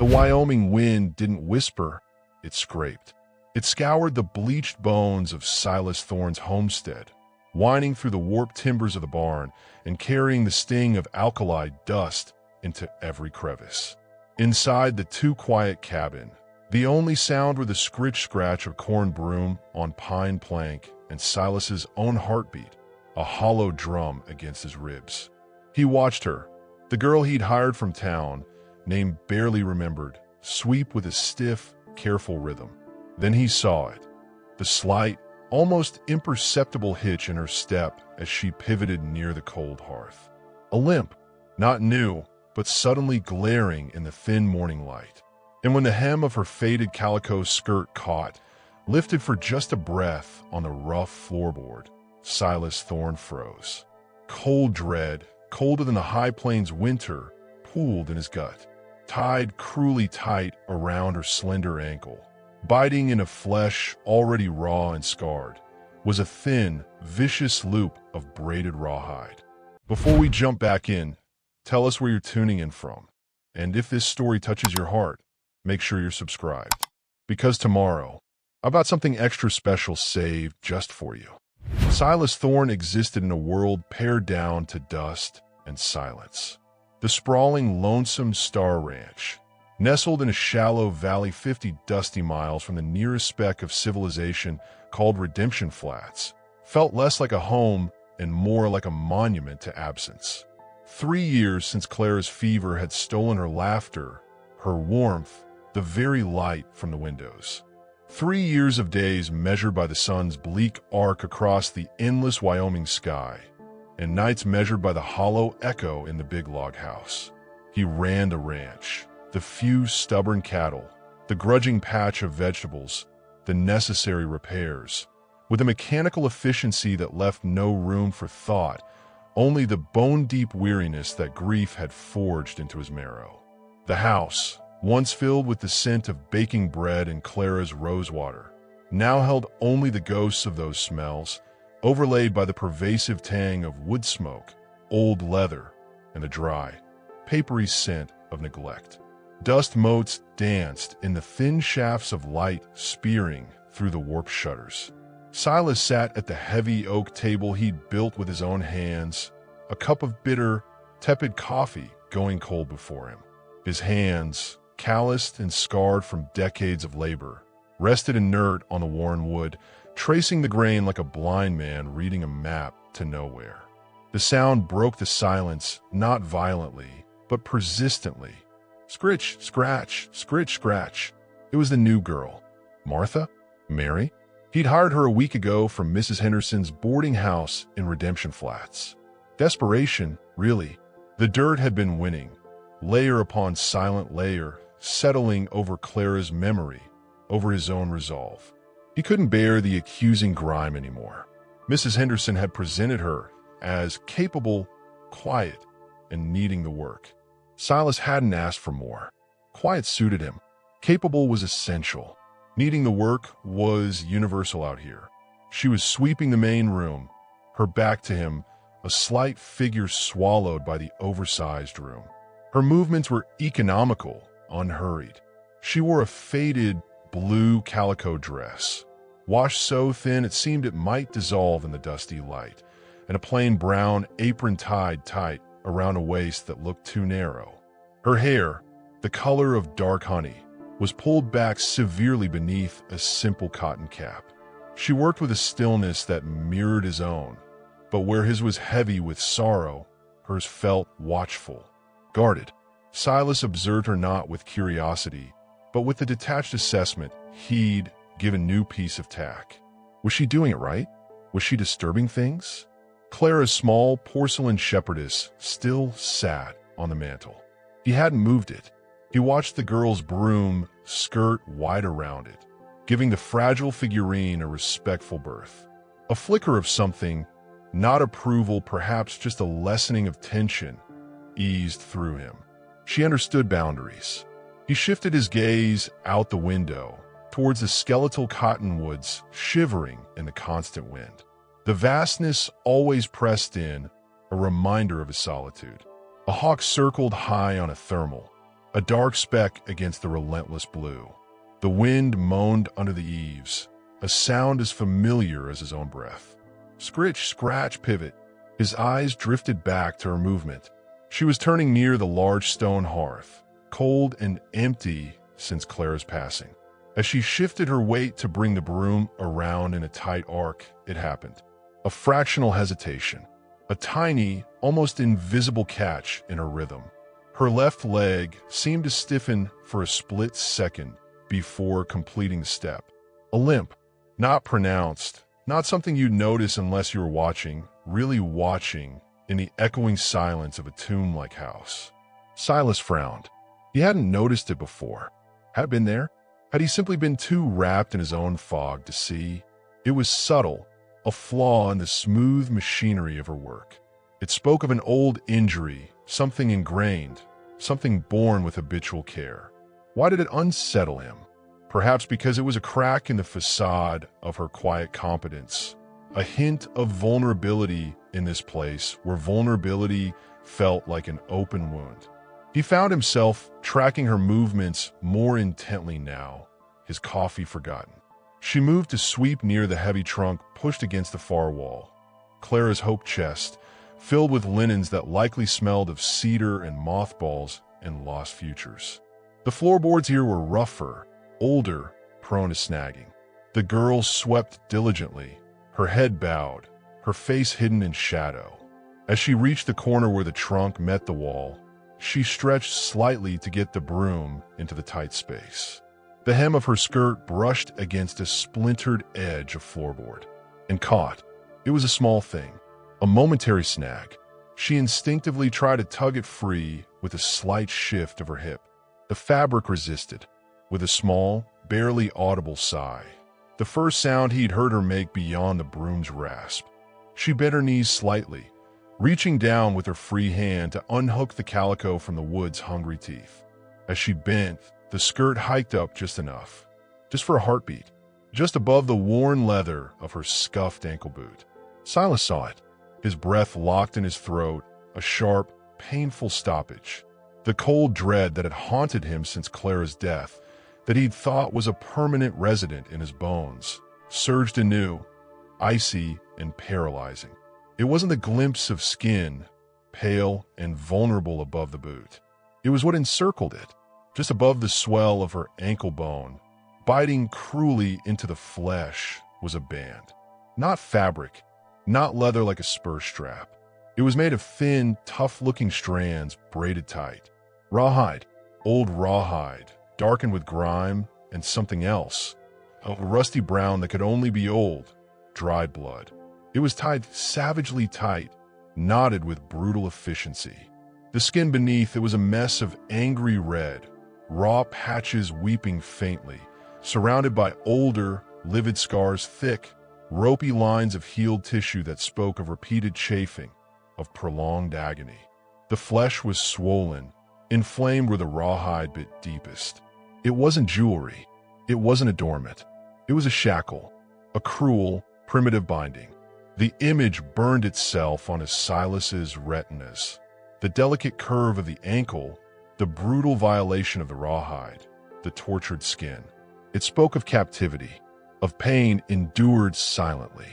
The Wyoming wind didn't whisper, it scraped. It scoured the bleached bones of Silas Thorne's homestead, winding through the warped timbers of the barn and carrying the sting of alkali dust into every crevice. Inside the too-quiet cabin, the only sound were the scritch-scratch of corn broom on pine plank and Silas's own heartbeat, a hollow drum against his ribs. He watched her, the girl he'd hired from town, name barely remembered, sweep with a stiff, careful rhythm. Then he saw it, the slight, almost imperceptible hitch in her step as she pivoted near the cold hearth. A limp, not new, but suddenly glaring in the thin morning light. And when the hem of her faded calico skirt caught, lifted for just a breath on the rough floorboard, Silas Thorne froze. Cold dread, colder than the high plains winter, pooled in his gut, tied cruelly tight around her slender ankle. Biting into flesh already raw and scarred was a thin, vicious loop of braided rawhide. Before we jump back in, tell us where you're tuning in from. And if this story touches your heart, make sure you're subscribed. Because tomorrow, I've got something extra special saved just for you. Silas Thorne existed in a world pared down to dust and silence. The sprawling Lonesome Star Ranch, nestled in a shallow valley 50 dusty miles from the nearest speck of civilization called Redemption Flats, felt less like a home and more like a monument to absence. 3 years since Clara's fever had stolen her laughter, her warmth, the very light from the windows. 3 years of days measured by the sun's bleak arc across the endless Wyoming sky, and nights measured by the hollow echo in the big log house. He ran the ranch, the few stubborn cattle, the grudging patch of vegetables, the necessary repairs, with a mechanical efficiency that left no room for thought, only the bone-deep weariness that grief had forged into his marrow. The house, once filled with the scent of baking bread and Clara's rosewater, now held only the ghosts of those smells, overlaid by the pervasive tang of wood smoke, old leather, and the dry, papery scent of neglect. Dust motes danced in the thin shafts of light spearing through the warped shutters. Silas sat at the heavy oak table he'd built with his own hands, a cup of bitter, tepid coffee going cold before him. His hands, calloused and scarred from decades of labor, rested inert on the worn wood, tracing the grain like a blind man reading a map to nowhere. The sound broke the silence, not violently, but persistently. Scritch, scratch, scritch, scratch. It was the new girl. Martha? Mary? He'd hired her a week ago from Mrs. Henderson's boarding house in Redemption Flats. Desperation, really. The dirt had been winning, layer upon silent layer, settling over Clara's memory, over his own resolve. He couldn't bear the accusing grime anymore. Mrs. Henderson had presented her as capable, quiet, and needing the work. Silas hadn't asked for more. Quiet suited him. Capable was essential. Needing the work was universal out here. She was sweeping the main room, her back to him, a slight figure swallowed by the oversized room. Her movements were economical, unhurried. She wore a faded blue calico dress, washed so thin it seemed it might dissolve in the dusty light, and a plain brown apron tied tight around a waist that looked too narrow. Her hair, the color of dark honey, was pulled back severely beneath a simple cotton cap. She worked with a stillness that mirrored his own, but where his was heavy with sorrow, hers felt watchful, guarded. Silas observed her not with curiosity, but with the detached assessment he'd given a new piece of tack. Was she doing it right? Was she disturbing things? Clara's small porcelain shepherdess still sat on the mantel. He hadn't moved it. He watched the girl's broom skirt wide around it, giving the fragile figurine a respectful berth. A flicker of something, not approval, perhaps just a lessening of tension, eased through him. She understood boundaries. He shifted his gaze out the window, towards the skeletal cottonwoods shivering in the constant wind. The vastness always pressed in, a reminder of his solitude. A hawk circled high on a thermal, a dark speck against the relentless blue. The wind moaned under the eaves, a sound as familiar as his own breath. Scritch, scratch, pivot. His eyes drifted back to her movement. She was turning near the large stone hearth, cold and empty since Clara's passing. As she shifted her weight to bring the broom around in a tight arc, it happened. A fractional hesitation, a tiny, almost invisible catch in her rhythm. Her left leg seemed to stiffen for a split second before completing the step. A limp, not pronounced, not something you'd notice unless you were watching, really watching, in the echoing silence of a tomb-like house. Silas frowned. He hadn't noticed it before. Had it been there? Had he simply been too wrapped in his own fog to see? It was subtle, a flaw in the smooth machinery of her work. It spoke of an old injury, something ingrained, something born with habitual care. Why did it unsettle him? Perhaps because it was a crack in the facade of her quiet competence, a hint of vulnerability in this place where vulnerability felt like an open wound. He found himself tracking her movements more intently now, his coffee forgotten. She moved to sweep near the heavy trunk pushed against the far wall. Clara's hope chest, filled with linens that likely smelled of cedar and mothballs and lost futures. The floorboards here were rougher, older, prone to snagging. The girl swept diligently, her head bowed, her face hidden in shadow. As she reached the corner where the trunk met the wall, she stretched slightly to get the broom into the tight space. The hem of her skirt brushed against a splintered edge of floorboard and caught. It was a small thing, a momentary snag. She instinctively tried to tug it free with a slight shift of her hip. The fabric resisted, with a small, barely audible sigh, the first sound he'd heard her make beyond the broom's rasp. She bent her knees slightly, reaching down with her free hand to unhook the calico from the wood's hungry teeth. As she bent, the skirt hiked up just enough, just for a heartbeat, just above the worn leather of her scuffed ankle boot. Silas saw it, his breath locked in his throat, a sharp, painful stoppage. The cold dread that had haunted him since Clara's death, that he'd thought was a permanent resident in his bones, surged anew, icy and paralyzing. It wasn't the glimpse of skin, pale and vulnerable above the boot. It was what encircled it, just above the swell of her ankle bone, biting cruelly into the flesh, was a band. Not fabric, not leather like a spur strap. It was made of thin, tough-looking strands braided tight. Rawhide, old rawhide, darkened with grime and something else, a rusty brown that could only be old, dried blood. It was tied savagely tight, knotted with brutal efficiency. The skin beneath it was a mess of angry red, raw patches weeping faintly, surrounded by older, livid scars, thick, ropey lines of healed tissue that spoke of repeated chafing, of prolonged agony. The flesh was swollen, inflamed where the rawhide bit deepest. It wasn't jewelry. It wasn't adornment. It was a shackle, a cruel, primitive binding. The image burned itself on Silas's retinas. The delicate curve of the ankle, the brutal violation of the rawhide, the tortured skin. It spoke of captivity, of pain endured silently,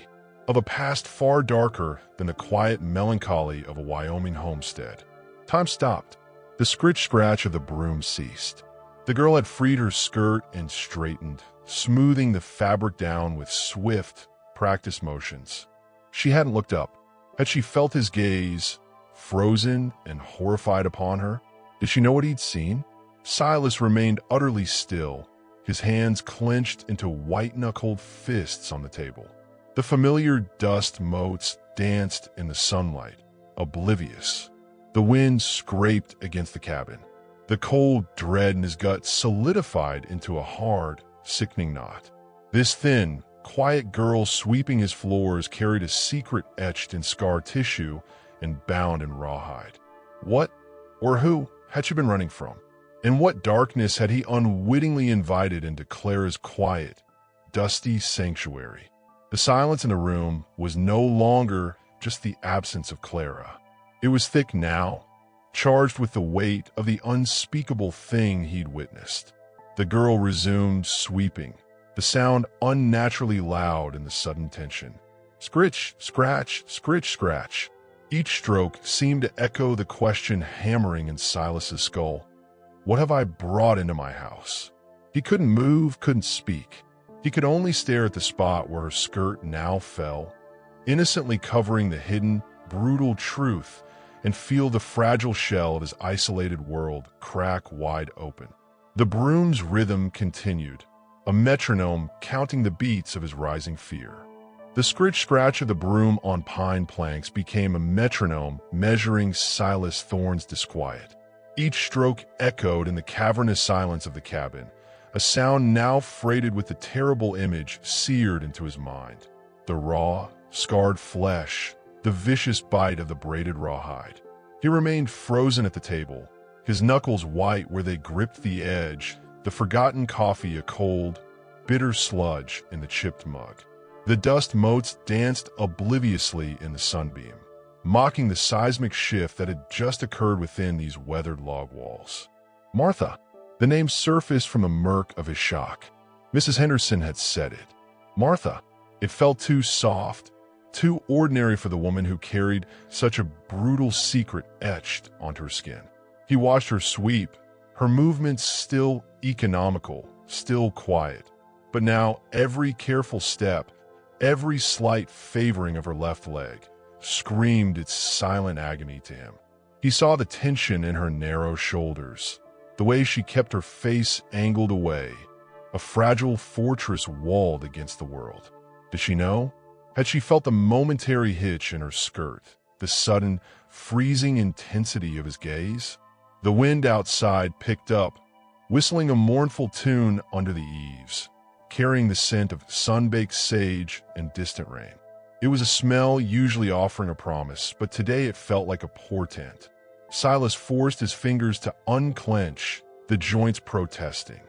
of a past far darker than the quiet melancholy of a Wyoming homestead. Time stopped. The scritch-scratch of the broom ceased. The girl had freed her skirt and straightened, smoothing the fabric down with swift, practiced motions. She hadn't looked up. Had she felt his gaze, frozen and horrified upon her? Did she know what he'd seen? Silas remained utterly still, his hands clenched into white-knuckled fists on the table. The familiar dust motes danced in the sunlight, oblivious. The wind scraped against the cabin. The cold dread in his gut solidified into a hard, sickening knot. This thin, quiet girl sweeping his floors carried a secret etched in scar tissue and bound in rawhide. What, or who, had she been running from? And what darkness had he unwittingly invited into Clara's quiet, dusty sanctuary? The silence in the room was no longer just the absence of Clara. It was thick now, charged with the weight of the unspeakable thing he'd witnessed. The girl resumed sweeping, the sound unnaturally loud in the sudden tension. Scritch, scratch, scritch, scratch. Each stroke seemed to echo the question hammering in Silas's skull. What have I brought into my house? He couldn't move, couldn't speak. He could only stare at the spot where her skirt now fell, innocently covering the hidden, brutal truth, and feel the fragile shell of his isolated world crack wide open. The broom's rhythm continued, a metronome counting the beats of his rising fear. The scritch-scratch of the broom on pine planks became a metronome measuring Silas Thorne's disquiet. Each stroke echoed in the cavernous silence of the cabin, a sound now freighted with the terrible image seared into his mind. The raw, scarred flesh, the vicious bite of the braided rawhide. He remained frozen at the table, his knuckles white where they gripped the edge, the forgotten coffee a cold, bitter sludge in the chipped mug. The dust motes danced obliviously in the sunbeam, mocking the seismic shift that had just occurred within these weathered log walls. Martha! The name surfaced from the murk of his shock. Mrs. Henderson had said it. Martha! It felt too soft, too ordinary for the woman who carried such a brutal secret etched onto her skin. He watched her sweep, her movements still economical, still quiet. But now every careful step, every slight favoring of her left leg, screamed its silent agony to him. He saw the tension in her narrow shoulders, the way she kept her face angled away, a fragile fortress walled against the world. Did she know? Had she felt the momentary hitch in her skirt, the sudden, freezing intensity of his gaze? The wind outside picked up, whistling a mournful tune under the eaves, carrying the scent of sun-baked sage and distant rain. It was a smell usually offering a promise, but today it felt like a portent. Silas forced his fingers to unclench, the joints protesting.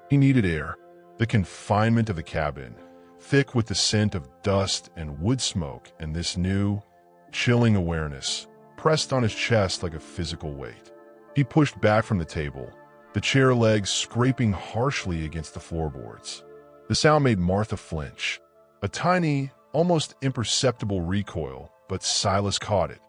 He needed air. The confinement of the cabin, thick with the scent of dust and wood smoke, and this new, chilling awareness, pressed on his chest like a physical weight. He pushed back from the table, the chair legs scraping harshly against the floorboards. The sound made Martha flinch. A tiny, almost imperceptible recoil, but Silas caught it.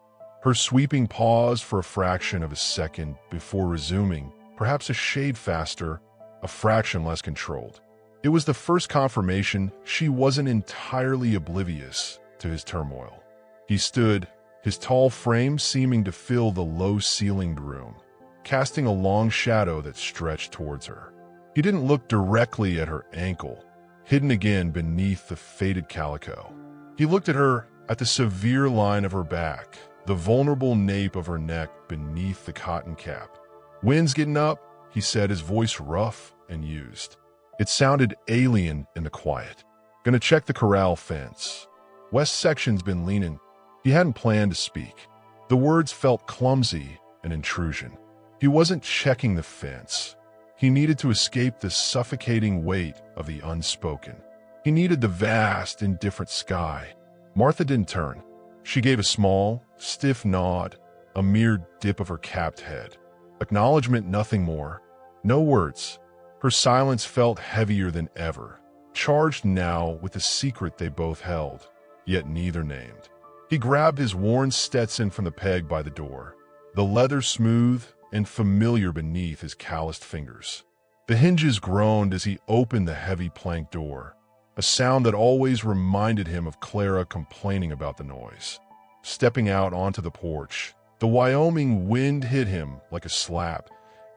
Her sweeping pause for a fraction of a second before resuming, perhaps a shade faster, a fraction less controlled. It was the first confirmation she wasn't entirely oblivious to his turmoil. He stood, his tall frame seeming to fill the low-ceilinged room, casting a long shadow that stretched towards her. He didn't look directly at her ankle, hidden again beneath the faded calico. He looked at her, at the severe line of her back, the vulnerable nape of her neck beneath the cotton cap. "Wind's getting up," he said, his voice rough and used. It sounded alien in the quiet. "Gonna check the corral fence. West section's been leaning." He hadn't planned to speak. The words felt clumsy, an intrusion. He wasn't checking the fence. He needed to escape the suffocating weight of the unspoken. He needed the vast, indifferent sky. Martha didn't turn. She gave a small, stiff nod, a mere dip of her capped head. Acknowledgement, nothing more. No words. Her silence felt heavier than ever, charged now with the secret they both held, yet neither named. He grabbed his worn Stetson from the peg by the door, the leather smooth and familiar beneath his calloused fingers. The hinges groaned as he opened the heavy plank door, a sound that always reminded him of Clara complaining about the noise. Stepping out onto the porch, the Wyoming wind hit him like a slap,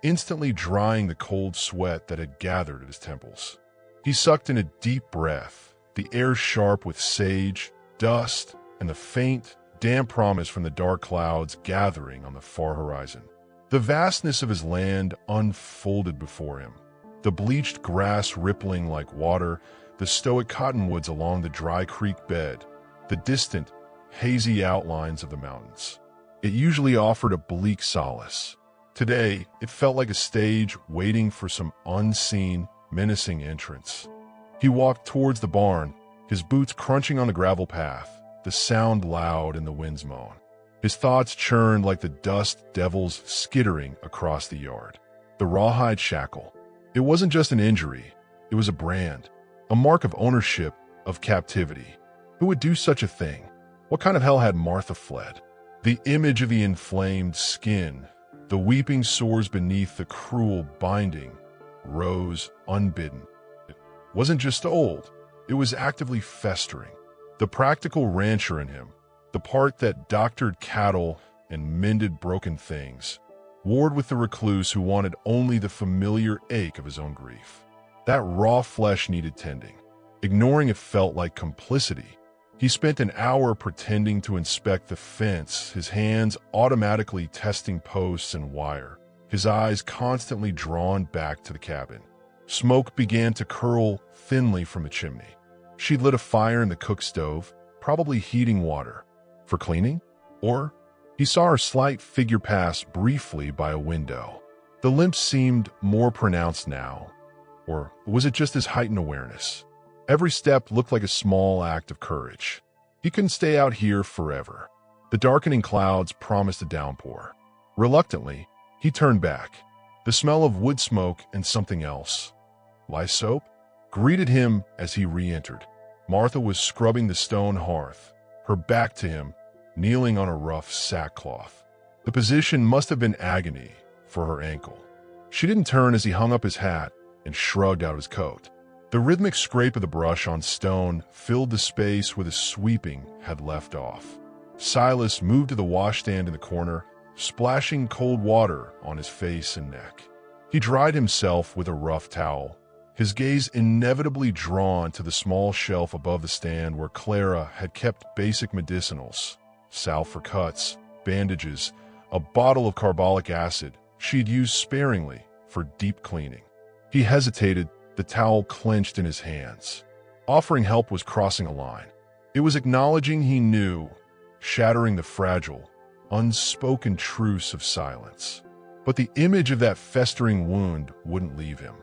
instantly drying the cold sweat that had gathered at his temples. He sucked in a deep breath, the air sharp with sage, dust, and the faint, damp promise from the dark clouds gathering on the far horizon. The vastness of his land unfolded before him, the bleached grass rippling like water, the stoic cottonwoods along the dry creek bed, the distant, hazy outlines of the mountains. It usually offered a bleak solace. Today, it felt like a stage waiting for some unseen, menacing entrance. He walked towards the barn, his boots crunching on the gravel path, the sound loud in the wind's moan. His thoughts churned like the dust devils skittering across the yard. The rawhide shackle. It wasn't just an injury. It was a brand, a mark of ownership, of captivity. Who would do such a thing? What kind of hell had Martha fled? The image of the inflamed skin, the weeping sores beneath the cruel binding, rose unbidden. It wasn't just old. It was actively festering. The practical rancher in him, the part that doctored cattle and mended broken things, warred with the recluse who wanted only the familiar ache of his own grief. That raw flesh needed tending. Ignoring it felt like complicity. He spent an hour pretending to inspect the fence, his hands automatically testing posts and wire, his eyes constantly drawn back to the cabin. Smoke began to curl thinly from the chimney. She'd lit a fire in the cook stove, probably heating water. For cleaning? Or he saw her slight figure pass briefly by a window. The limp seemed more pronounced now. Or was it just his heightened awareness? Every step looked like a small act of courage. He couldn't stay out here forever. The darkening clouds promised a downpour. Reluctantly, he turned back. The smell of wood smoke and something else, lye soap, greeted him as he re-entered. Martha was scrubbing the stone hearth, her back to him, kneeling on a rough sackcloth. The position must have been agony for her ankle. She didn't turn as he hung up his hat and shrugged out his coat. The rhythmic scrape of the brush on stone filled the space where the sweeping had left off. Silas moved to the washstand in the corner, splashing cold water on his face and neck. He dried himself with a rough towel, his gaze inevitably drawn to the small shelf above the stand where Clara had kept basic medicinals, salve for cuts, bandages, a bottle of carbolic acid she'd used sparingly for deep cleaning. He hesitated, the towel clenched in his hands. Offering help was crossing a line. It was acknowledging he knew, shattering the fragile, unspoken truce of silence. But the image of that festering wound wouldn't leave him.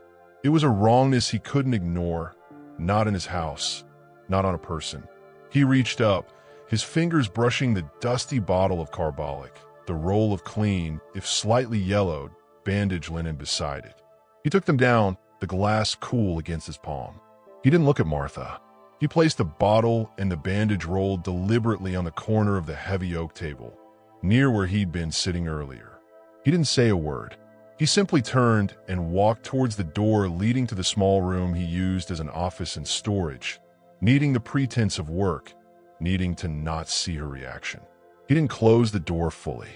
It was a wrongness he couldn't ignore, not in his house, not on a person. He reached up, his fingers brushing the dusty bottle of carbolic, the roll of clean, if slightly yellowed, bandage linen beside it. He took them down, the glass cool against his palm. He didn't look at Martha. He placed the bottle and the bandage roll deliberately on the corner of the heavy oak table, near where he'd been sitting earlier. He didn't say a word. He simply turned and walked towards the door leading to the small room he used as an office and storage, needing the pretense of work, needing to not see her reaction. He didn't close the door fully.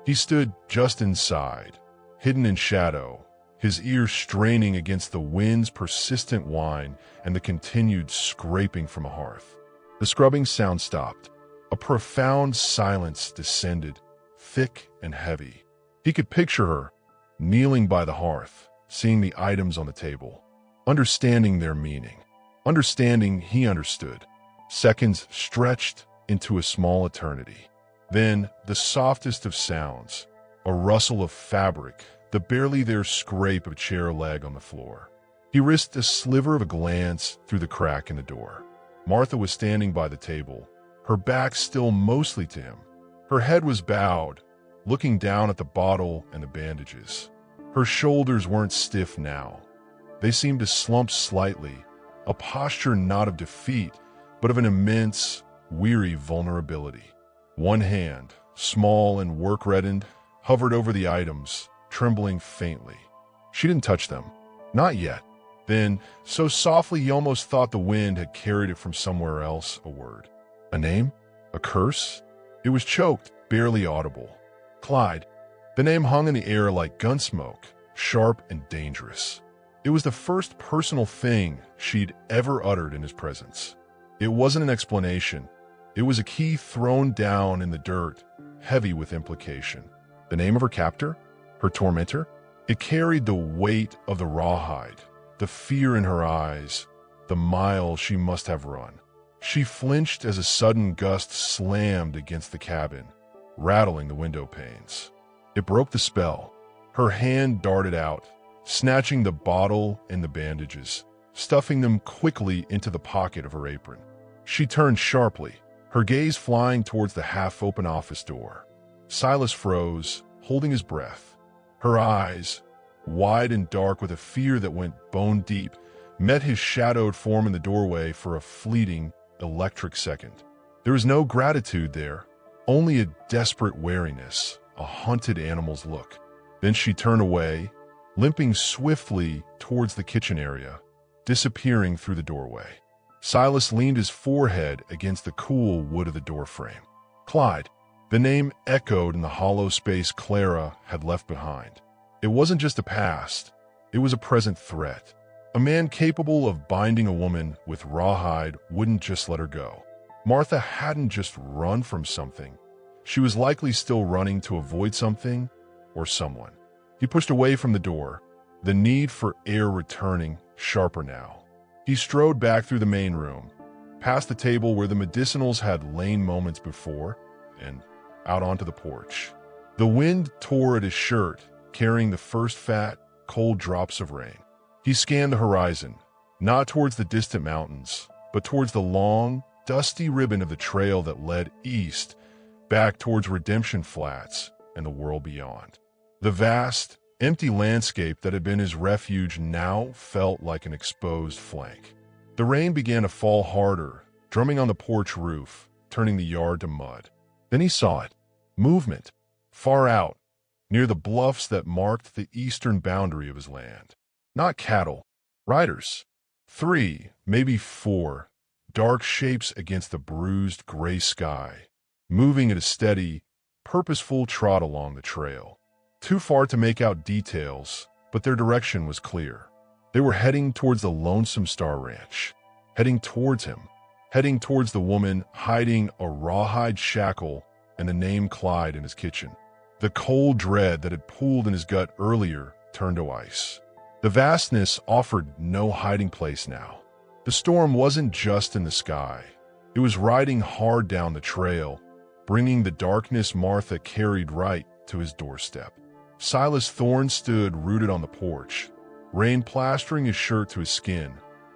He stood just inside, hidden in shadow, his ears straining against the wind's persistent whine and the continued scraping from a hearth. The scrubbing sound stopped. A profound silence descended, thick and heavy. He could picture her, kneeling by the hearth, seeing the items on the table, understanding their meaning, understanding he understood. Seconds stretched into a small eternity. Then, the softest of sounds, a rustle of fabric, the barely there scrape of a chair leg on the floor. He risked a sliver of a glance through the crack in the door. Martha was standing by the table, her back still mostly to him. Her head was bowed, looking down at the bottle and the bandages. Her shoulders weren't stiff now. They seemed to slump slightly, a posture not of defeat, but of an immense, weary vulnerability. One hand, small and work-reddened, hovered over the items, trembling faintly. She didn't touch them. Not yet. Then, so softly he almost thought the wind had carried it from somewhere else, a word. A name? A curse? It was choked, barely audible. Clyde. The name hung in the air like gunsmoke, sharp and dangerous. It was the first personal thing she'd ever uttered in his presence. It wasn't an explanation. It was a key thrown down in the dirt, heavy with implication. The name of her captor? Her tormentor? It carried the weight of the rawhide, the fear in her eyes, the mile she must have run. She flinched as a sudden gust slammed against the cabin, rattling the window panes. It broke the spell. Her hand darted out, snatching the bottle and the bandages, stuffing them quickly into the pocket of her apron. She turned sharply, her gaze flying towards the half-open office door. Silas froze, holding his breath. Her eyes, wide and dark with a fear that went bone deep, met his shadowed form in the doorway for a fleeting, electric second. There was no gratitude there, only a desperate wariness, a hunted animal's look. Then she turned away, limping swiftly towards the kitchen area, disappearing through the doorway. Silas leaned his forehead against the cool wood of the doorframe. Clyde. The name echoed in the hollow space Clara had left behind. It wasn't just a past, it was a present threat. A man capable of binding a woman with rawhide wouldn't just let her go. Martha hadn't just run from something. She was likely still running to avoid something or someone. He pushed away from the door, the need for air returning, sharper now. He strode back through the main room, past the table where the medicinals had lain moments before, and out onto the porch. The wind tore at his shirt, carrying the first fat, cold drops of rain. He scanned the horizon, not towards the distant mountains, but towards the long, dusty ribbon of the trail that led east, back towards Redemption Flats and the world beyond. The vast, empty landscape that had been his refuge now felt like an exposed flank. The rain began to fall harder, drumming on the porch roof, turning the yard to mud. Then he saw it. Movement. Far out, near the bluffs that marked the eastern boundary of his land. Not cattle. Riders. 3, maybe 4, dark shapes against the bruised gray sky, moving at a steady, purposeful trot along the trail. Too far to make out details, but their direction was clear. They were heading towards the Lonesome Star Ranch. Heading towards him. Heading towards the woman hiding a rawhide shackle and the name Clyde in his kitchen. The cold dread that had pooled in his gut earlier turned to ice. The vastness offered no hiding place now. The storm wasn't just in the sky. It was riding hard down the trail, bringing the darkness Martha carried right to his doorstep. Silas Thorne stood rooted on the porch, rain plastering his shirt to his skin,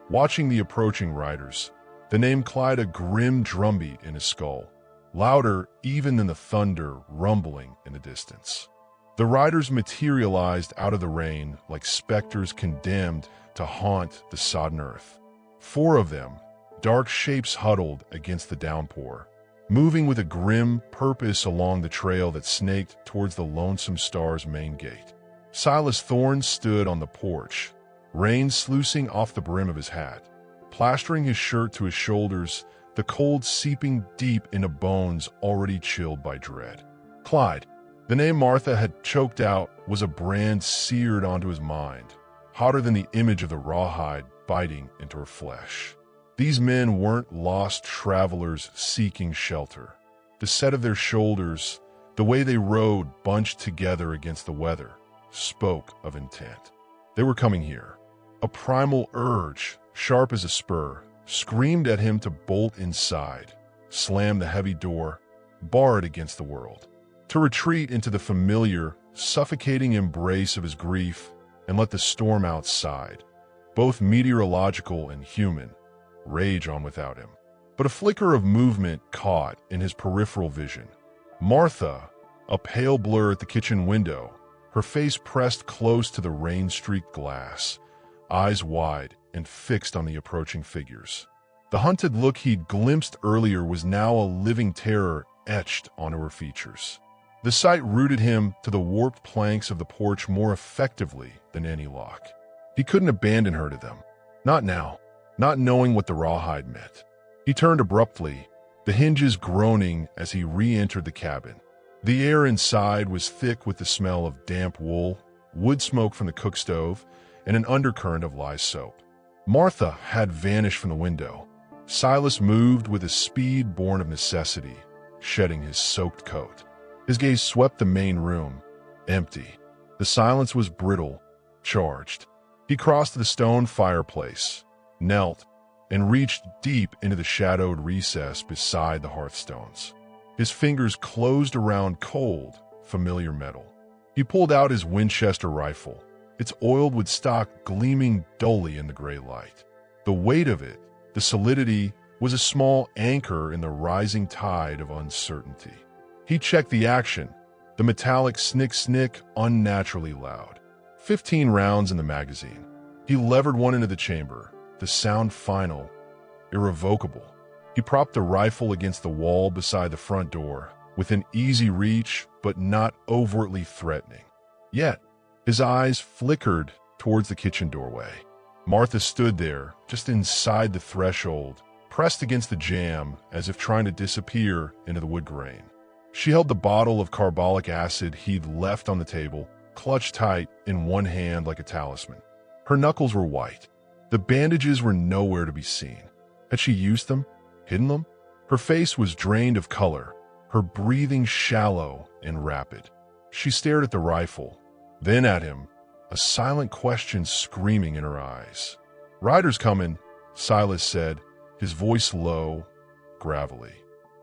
watching the approaching riders, the name Clyde a grim drumbeat in his skull, louder even than the thunder rumbling in the distance. The riders materialized out of the rain like specters condemned to haunt the sodden earth. 4 of them, dark shapes huddled against the downpour, moving with a grim purpose along the trail that snaked towards the Lonesome Star's main gate. Silas Thorne stood on the porch, rain sluicing off the brim of his hat, plastering his shirt to his shoulders, the cold seeping deep into bones already chilled by dread. Clyde, the name Martha had choked out, was a brand seared onto his mind, hotter than the image of the rawhide biting into her flesh. These men weren't lost travelers seeking shelter. The set of their shoulders, the way they rode bunched together against the weather, spoke of intent. They were coming here. A primal urge, sharp as a spur, screamed at him to bolt inside, slam the heavy door, bar it against the world, to retreat into the familiar, suffocating embrace of his grief and let the storm outside, both meteorological and human, rage on without him. But a flicker of movement caught in his peripheral vision. Martha, a pale blur at the kitchen window, her face pressed close to the rain-streaked glass, eyes wide and fixed on the approaching figures. The hunted look he'd glimpsed earlier was now a living terror etched onto her features. The sight rooted him to the warped planks of the porch more effectively than any lock. He couldn't abandon her to them. Not now, not knowing what the rawhide meant. He turned abruptly, the hinges groaning as he re-entered the cabin. The air inside was thick with the smell of damp wool, wood smoke from the cook stove, and an undercurrent of lye soap. Martha had vanished from the window. Silas moved with a speed born of necessity, shedding his soaked coat. His gaze swept the main room, empty. The silence was brittle, charged. He crossed the stone fireplace, knelt, and reached deep into the shadowed recess beside the hearthstones. His fingers closed around cold, familiar metal. He pulled out his Winchester rifle, its oiled wood stock gleaming dully in the gray light. The weight of it, the solidity, was a small anchor in the rising tide of uncertainty. He checked the action, the metallic snick-snick unnaturally loud. 15 rounds in the magazine. He levered one into the chamber, the sound final, irrevocable. He propped the rifle against the wall beside the front door, within easy reach but not overtly threatening. Yet, his eyes flickered towards the kitchen doorway. Martha stood there, just inside the threshold, pressed against the jamb as if trying to disappear into the wood grain. She held the bottle of carbolic acid he'd left on the table, clutched tight in one hand like a talisman. Her knuckles were white. The bandages were nowhere to be seen. Had she used them? Hidden them? Her face was drained of color, her breathing shallow and rapid. She stared at the rifle, then at him, a silent question screaming in her eyes. "Ryder's coming," Silas said, his voice low, gravelly.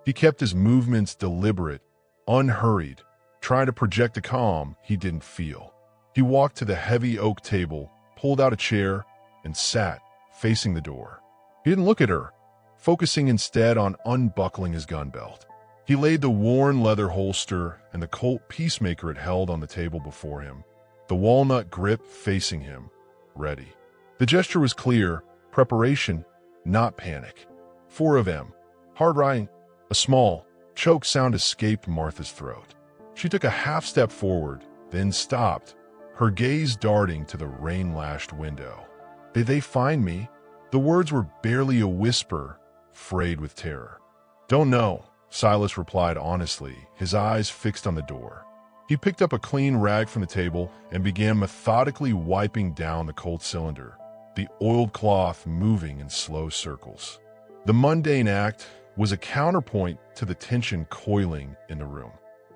He kept his movements deliberate, unhurried, trying to project a calm he didn't feel. He walked to the heavy oak table, pulled out a chair, and sat, facing the door. He didn't look at her, focusing instead on unbuckling his gun belt. He laid the worn leather holster and the Colt Peacemaker it held on the table before him, the walnut grip facing him, ready. The gesture was clear, preparation, not panic. 4 of them, hard riding. A small, choke sound escaped Martha's throat. She took a half step forward, then stopped, her gaze darting to the rain-lashed window. "Did they find me?" The words were barely a whisper, frayed with terror. "Don't know," Silas replied honestly, his eyes fixed on the door. He picked up a clean rag from the table and began methodically wiping down the Colt cylinder, the oiled cloth moving in slow circles. The mundane act was a counterpoint to the tension coiling in the room.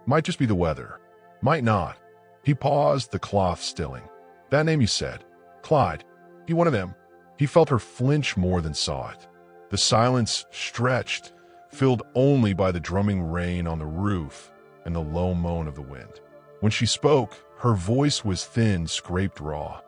Might just be the weather. Might not. He paused, the cloth stilling. "That name you said. Clyde. He one of them." He felt her flinch more than saw it. The silence stretched, filled only by the drumming rain on the roof and the low moan of the wind. When she spoke, her voice was thin, scraped raw.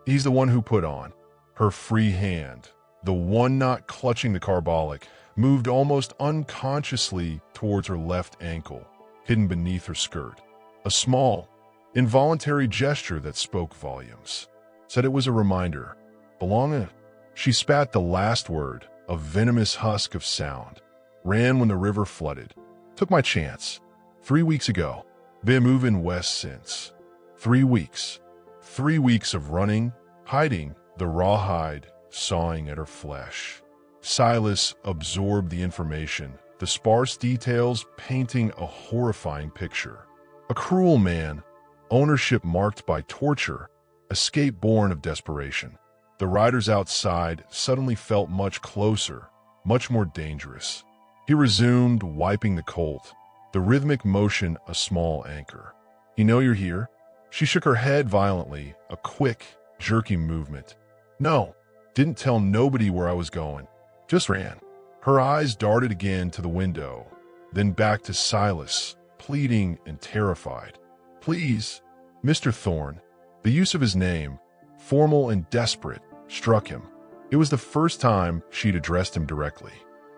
"He's the one who put on." Her free hand, the one not clutching the carbolic, moved almost unconsciously towards her left ankle, hidden beneath her skirt. A small, involuntary gesture that spoke volumes. Said it was a reminder. "Belong." She spat the last word, a venomous husk of sound. "Ran when the river flooded. Took my chance. 3 weeks ago. Been moving west since. 3 weeks. 3 weeks of running, hiding, the rawhide sawing at her flesh." Silas absorbed the information, the sparse details painting a horrifying picture. A cruel man, ownership marked by torture, escape born of desperation. The riders outside suddenly felt much closer, much more dangerous. He resumed, wiping the Colt, the rhythmic motion a small anchor. "You know you're here?" She shook her head violently, a quick, jerky movement. "No, didn't tell nobody where I was going. Just ran." Her eyes darted again to the window, then back to Silas, pleading and terrified. "Please." Mr. Thorne, the use of his name, formal and desperate, struck him. It was the first time she'd addressed him directly.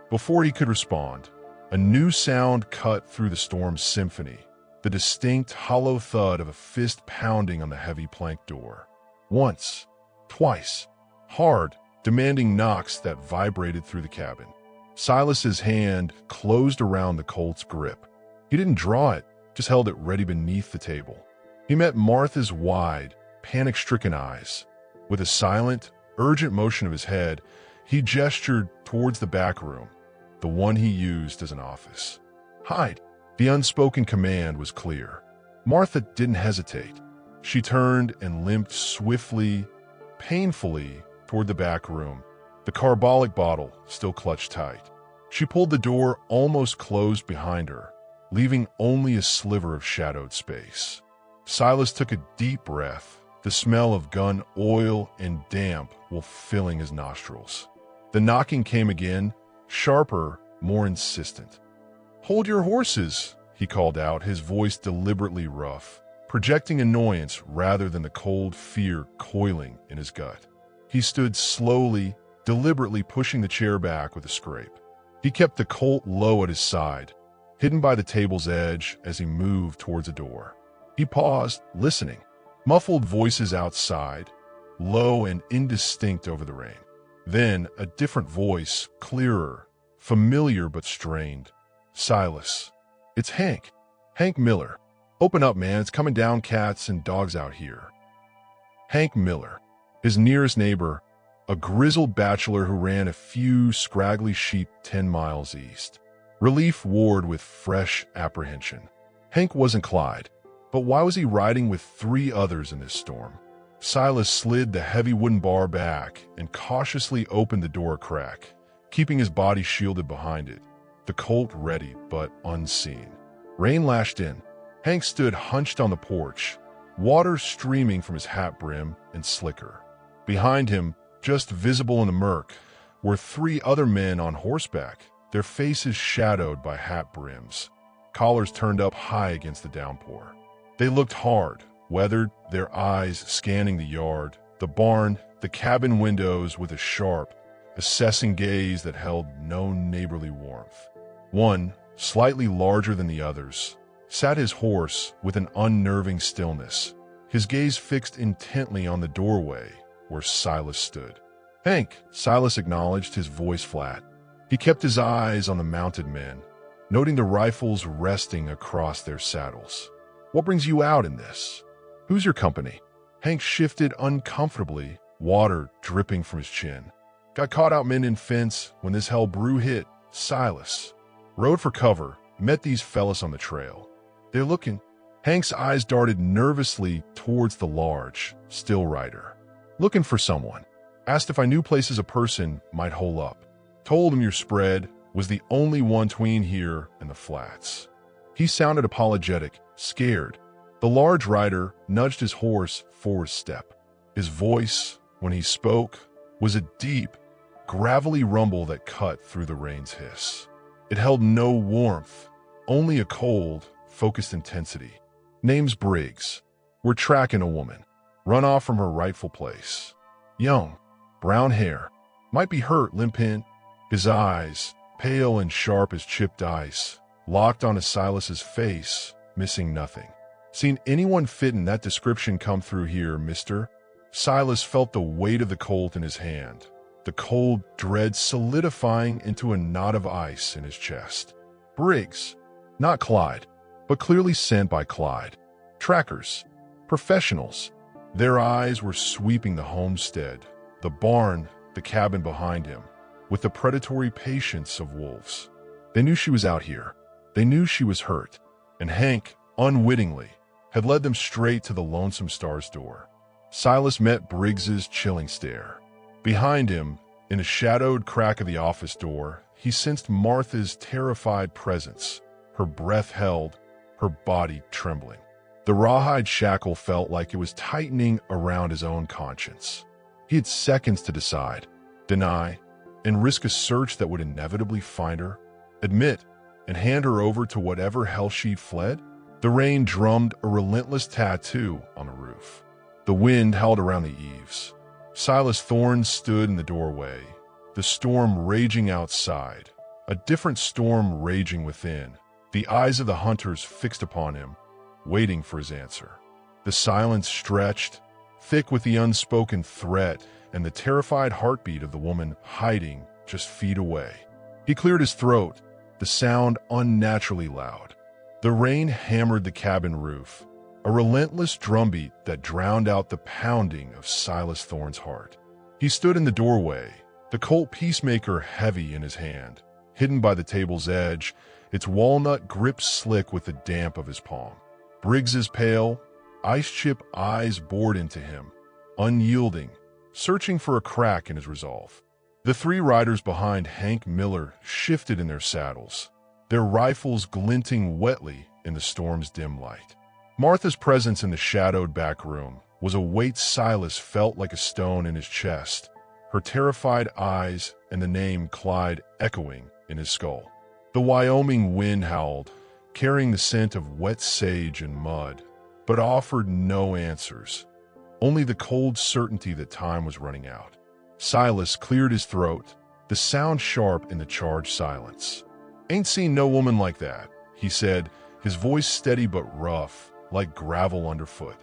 Before he could respond, a new sound cut through the storm's symphony, the distinct, hollow thud of a fist pounding on the heavy plank door. Once, twice, hard, demanding knocks that vibrated through the cabin. Silas's hand closed around the Colt's grip. He didn't draw it, just held it ready beneath the table. He met Martha's wide, panic-stricken eyes. With a silent, urgent motion of his head, he gestured towards the back room, the one he used as an office. "Hide." The unspoken command was clear. Martha didn't hesitate. She turned and limped swiftly, painfully, toward the back room, the carbolic bottle still clutched tight. She pulled the door almost closed behind her, leaving only a sliver of shadowed space. Silas took a deep breath, the smell of gun oil and damp filling his nostrils. The knocking came again, sharper, more insistent. "Hold your horses," he called out, his voice deliberately rough, projecting annoyance rather than the cold fear coiling in his gut. He stood slowly, deliberately pushing the chair back with a scrape. He kept the Colt low at his side, hidden by the table's edge as he moved towards a door. He paused, listening. Muffled voices outside, low and indistinct over the rain. Then a different voice, clearer, familiar but strained. "Silas. It's Hank. Hank Miller. Open up, man. It's coming down, cats and dogs out here." Hank Miller, his nearest neighbor, a grizzled bachelor who ran a few scraggly sheep 10 miles east. Relief warred with fresh apprehension. Hank wasn't Clyde, but why was he riding with 3 others in this storm? Silas slid the heavy wooden bar back and cautiously opened the door a crack, keeping his body shielded behind it, the Colt ready but unseen. Rain lashed in. Hank stood hunched on the porch, water streaming from his hat brim and slicker. Behind him, just visible in the murk, were 3 other men on horseback, their faces shadowed by hat brims, collars turned up high against the downpour. They looked hard, weathered, their eyes scanning the yard, the barn, the cabin windows with a sharp, assessing gaze that held no neighborly warmth. One, slightly larger than the others, sat his horse with an unnerving stillness, his gaze fixed intently on the doorway where Silas stood. "Hank," Silas acknowledged, his voice flat. He kept his eyes on the mounted men, noting the rifles resting across their saddles. "What brings you out in this? Who's your company?" Hank shifted uncomfortably, water dripping from his chin. "Got caught out mending fence when this hell brew hit, Silas. Rode for cover, met these fellas on the trail. They're looking." Hank's eyes darted nervously towards the large, still rider. "Looking for someone. Asked if I knew places a person might hole up. Told him your spread was the only one tween here and the flats." He sounded apologetic, scared. The large rider nudged his horse forward a step. His voice, when he spoke, was a deep, gravelly rumble that cut through the rain's hiss. It held no warmth, only a cold, focused intensity. "Name's Briggs. We're tracking a woman. Run off from her rightful place. Young, brown hair. Might be hurt, limping." His eyes, pale and sharp as chipped ice, locked onto Silas's face, missing nothing. "Seen anyone fitting that description come through here, mister?" Silas felt the weight of the Colt in his hand, the cold dread solidifying into a knot of ice in his chest. Briggs. Not Clyde, but clearly sent by Clyde. Trackers. Professionals. Their eyes were sweeping the homestead, the barn, the cabin behind him, with the predatory patience of wolves. They knew she was out here. They knew she was hurt. And Hank, unwittingly, had led them straight to the Lonesome Star's door. Silas met Briggs's chilling stare. Behind him, in a shadowed crack of the office door, he sensed Martha's terrified presence, her breath held, her body trembling. The rawhide shackle felt like it was tightening around his own conscience. He had seconds to decide, deny, and risk a search that would inevitably find her, admit, and hand her over to whatever hell she'd fled. The rain drummed a relentless tattoo on the roof. The wind howled around the eaves. Silas Thorne stood in the doorway, the storm raging outside, a different storm raging within, the eyes of the hunters fixed upon him, waiting for his answer. The silence stretched, thick with the unspoken threat and the terrified heartbeat of the woman hiding just feet away. He cleared his throat, the sound unnaturally loud. The rain hammered the cabin roof, a relentless drumbeat that drowned out the pounding of Silas Thorne's heart. He stood in the doorway, the Colt Peacemaker heavy in his hand, hidden by the table's edge, its walnut grip slick with the damp of his palm. Briggs's pale, ice-chip eyes bored into him, unyielding, searching for a crack in his resolve. The 3 riders behind Hank Miller shifted in their saddles, their rifles glinting wetly in the storm's dim light. Martha's presence in the shadowed back room was a weight Silas felt like a stone in his chest, her terrified eyes and the name Clyde echoing in his skull. The Wyoming wind howled, carrying the scent of wet sage and mud, but offered no answers, only the cold certainty that time was running out. Silas cleared his throat, the sound sharp in the charged silence. "Ain't seen no woman like that," he he said, his voice steady but rough, like gravel underfoot.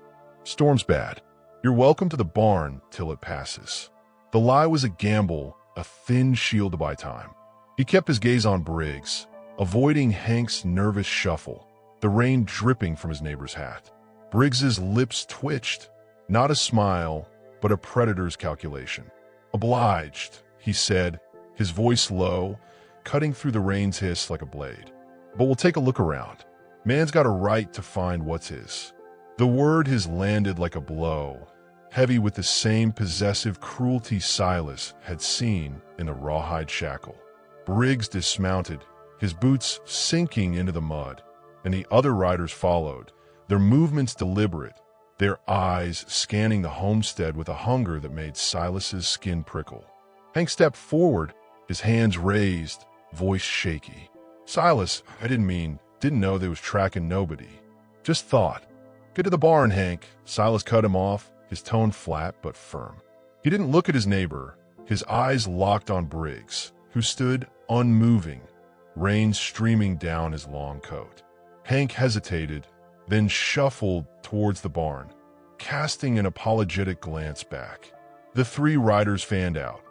"Storm's bad. You're welcome to the barn till it passes." The lie was a gamble, a thin shield to buy time. He kept his gaze on Briggs, avoiding Hank's nervous shuffle, the rain dripping from his neighbor's hat. Briggs's lips twitched, not a smile, but a predator's calculation. "Obliged," he said, his voice low, cutting through the rain's hiss like a blade. "But we'll take a look around. Man's got a right to find what's his." The word has landed like a blow, heavy with the same possessive cruelty Silas had seen in the Rawhide shackle. Briggs dismounted, his boots sinking into the mud, and the other riders followed, their movements deliberate, their eyes scanning the homestead with a hunger that made Silas's skin prickle. Hank stepped forward, his hands raised, voice shaky. "Silas, I didn't know they was tracking nobody. Just thought." "Get to the barn, Hank." Silas cut him off, his tone flat but firm. He didn't look at his neighbor, his eyes locked on Briggs, who stood unmoving, rain streaming down his long coat. Hank hesitated, then shuffled towards the barn, casting an apologetic glance back. The three riders fanned out,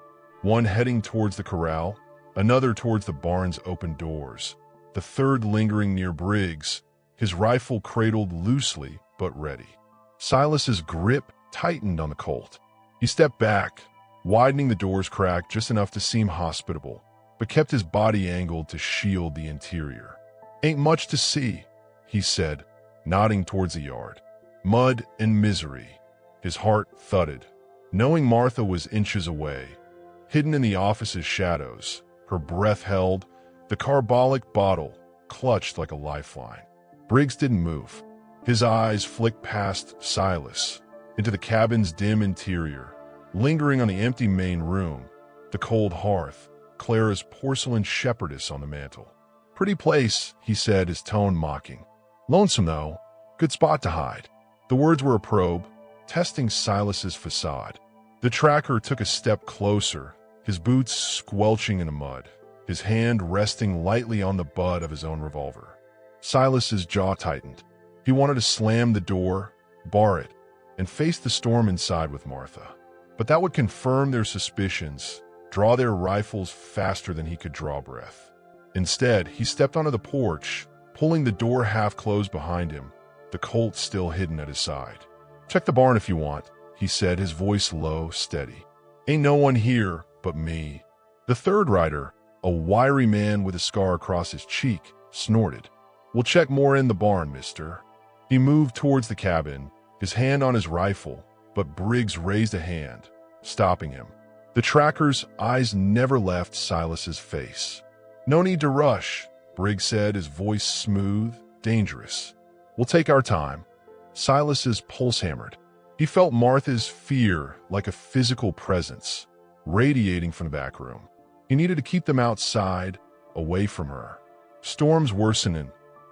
one heading towards the corral, another towards the barn's open doors, the third lingering near Briggs, his rifle cradled loosely but ready. Silas's grip tightened on the Colt. He stepped back, widening the door's crack just enough to seem hospitable, but kept his body angled to shield the interior. "Ain't much to see," he said, nodding towards the yard. "Mud and misery." His heart thudded, knowing Martha was inches away, hidden in the office's shadows, her breath held, the carbolic bottle clutched like a lifeline. Briggs didn't move. His eyes flicked past Silas, into the cabin's dim interior, lingering on the empty main room, the cold hearth, Clara's porcelain shepherdess on the mantel. "Pretty place," he said, his tone mocking. "Lonesome, though. Good spot to hide." The words were a probe, testing Silas's facade. The tracker took a step closer, his boots squelching in the mud, his hand resting lightly on the butt of his own revolver. Silas's jaw tightened. He wanted to slam the door, bar it, and face the storm inside with Martha. But that would confirm their suspicions, draw their rifles faster than he could draw breath. Instead, he stepped onto the porch, pulling the door half closed behind him, the Colt still hidden at his side. "Check the barn if you want," he said, his voice low, steady. "Ain't no one here but me." The third rider, a wiry man with a scar across his cheek, snorted. "We'll check more in the barn, mister." He moved towards the cabin, his hand on his rifle, but Briggs raised a hand, stopping him. The tracker's eyes never left Silas's face. "No need to rush," Briggs said, his voice smooth, dangerous. "We'll take our time." Silas's pulse hammered. He felt Martha's fear like a physical presence, radiating from the back room. He needed to keep them outside, away from her. "Storm's worsening,"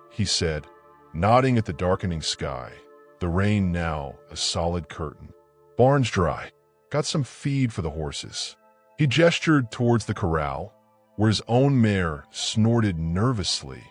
he said, nodding at the darkening sky, the rain now a solid curtain. "Barn's dry. Got some feed for the horses." He gestured towards the corral, where his own mare snorted nervously,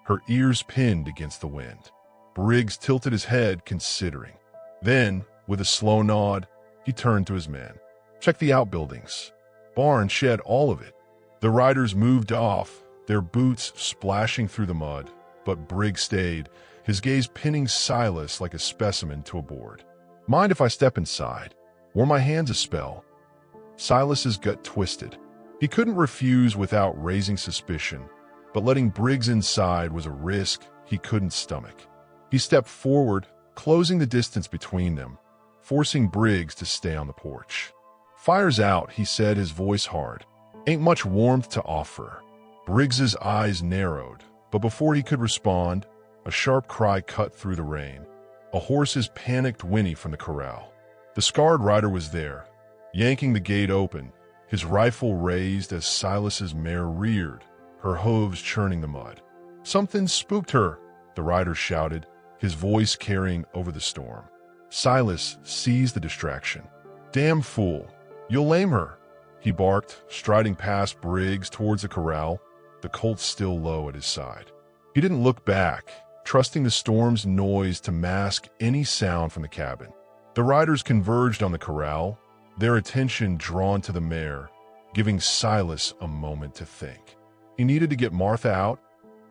her ears pinned against the wind. Briggs tilted his head, considering. Then, with a slow nod, he turned to his men. "Check the outbuildings. Barn, shed, all of it." The riders moved off, their boots splashing through the mud, but Briggs stayed, his gaze pinning Silas like a specimen to a board. "Mind if I step inside? Warm my hands a spell." Silas's gut twisted. He couldn't refuse without raising suspicion, but letting Briggs inside was a risk he couldn't stomach. He stepped forward, closing the distance between them, forcing Briggs to stay on the porch. "Fire's out," he said, his voice hard. "Ain't much warmth to offer." Briggs's eyes narrowed, but before he could respond, a sharp cry cut through the rain. A horse's panicked whinny from the corral. The scarred rider was there, yanking the gate open, his rifle raised as Silas's mare reared, her hooves churning the mud. "Something spooked her," the rider shouted, his voice carrying over the storm. Silas seized the distraction. "Damn fool, you'll lame her," he barked, striding past Briggs towards the corral, the Colt still low at his side. He didn't look back, trusting the storm's noise to mask any sound from the cabin. The riders converged on the corral, their attention drawn to the mare, giving Silas a moment to think. He needed to get Martha out